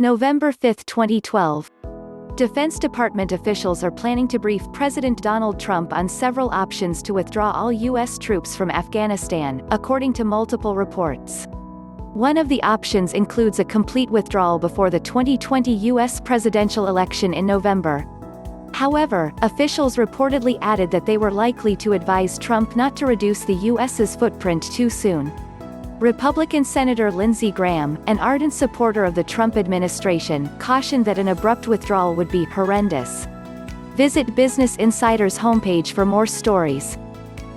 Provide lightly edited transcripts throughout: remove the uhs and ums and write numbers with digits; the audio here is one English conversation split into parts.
November 5, 2012. Defense Department officials are planning to brief President Donald Trump on several options to withdraw all U.S. troops from Afghanistan, according to multiple reports. One of the options includes a complete withdrawal before the 2020 U.S. presidential election in November. However, officials reportedly added that they were likely to advise Trump not to reduce the U.S.'s footprint too soon. Republican Senator Lindsey Graham, an ardent supporter of the Trump administration, cautioned that an abrupt withdrawal would be horrendous. Visit Business Insider's homepage for more stories.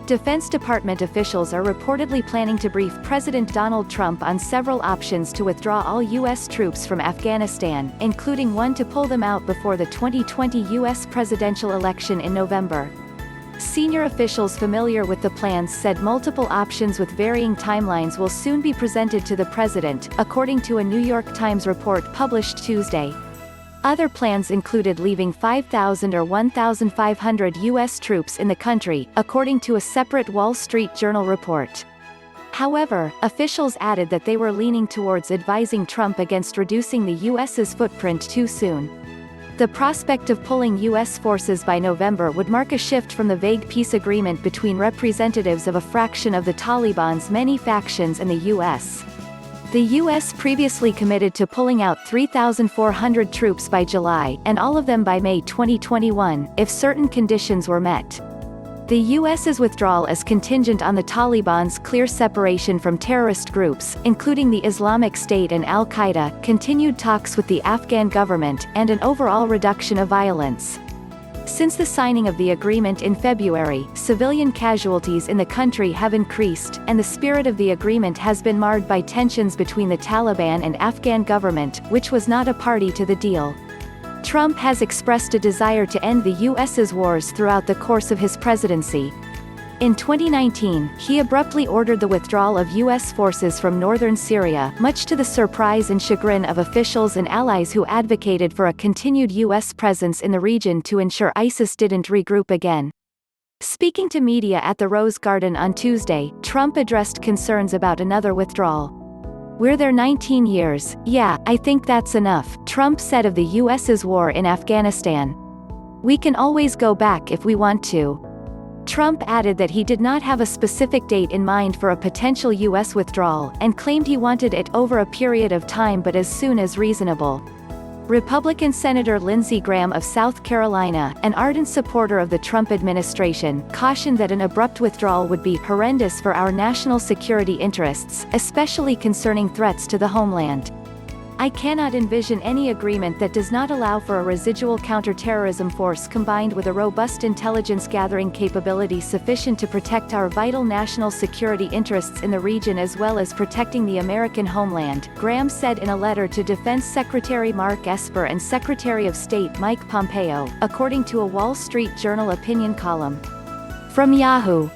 Defense Department officials are reportedly planning to brief President Donald Trump on several options to withdraw all U.S. troops from Afghanistan, including one to pull them out before the 2020 U.S. presidential election in November. Senior officials familiar with the plans said multiple options with varying timelines will soon be presented to the president, according to a New York Times report published Tuesday. Other plans included leaving 5,000 or 1,500 U.S. troops in the country, according to a separate Wall Street Journal report. However, officials added that they were leaning towards advising Trump against reducing the U.S.'s footprint too soon. The prospect of pulling U.S. forces by November would mark a shift from the vague peace agreement between representatives of a fraction of the Taliban's many factions and the U.S. The U.S. previously committed to pulling out 3,400 troops by July, and all of them by May 2021, if certain conditions were met. The U.S.'s withdrawal is contingent on the Taliban's clear separation from terrorist groups, including the Islamic State and al-Qaeda, continued talks with the Afghan government, and an overall reduction of violence. Since the signing of the agreement in February, civilian casualties in the country have increased, and the spirit of the agreement has been marred by tensions between the Taliban and Afghan government, which was not a party to the deal. Trump has expressed a desire to end the U.S.'s wars throughout the course of his presidency. In 2019, he abruptly ordered the withdrawal of U.S. forces from northern Syria, much to the surprise and chagrin of officials and allies who advocated for a continued U.S. presence in the region to ensure ISIS didn't regroup again. Speaking to media at the Rose Garden on Tuesday, Trump addressed concerns about another withdrawal. "We're there 19 years, yeah, I think that's enough," Trump said of the U.S.'s war in Afghanistan. "We can always go back if we want to." Trump added that he did not have a specific date in mind for a potential U.S. withdrawal, and claimed he wanted it over a period of time but as soon as reasonable. Republican Senator Lindsey Graham of South Carolina, an ardent supporter of the Trump administration, cautioned that an abrupt withdrawal would be horrendous for our national security interests, especially concerning threats to the homeland. "I cannot envision any agreement that does not allow for a residual counterterrorism force combined with a robust intelligence-gathering capability sufficient to protect our vital national security interests in the region as well as protecting the American homeland," Graham said in a letter to Defense Secretary Mark Esper and Secretary of State Mike Pompeo, according to a Wall Street Journal opinion column. From Yahoo!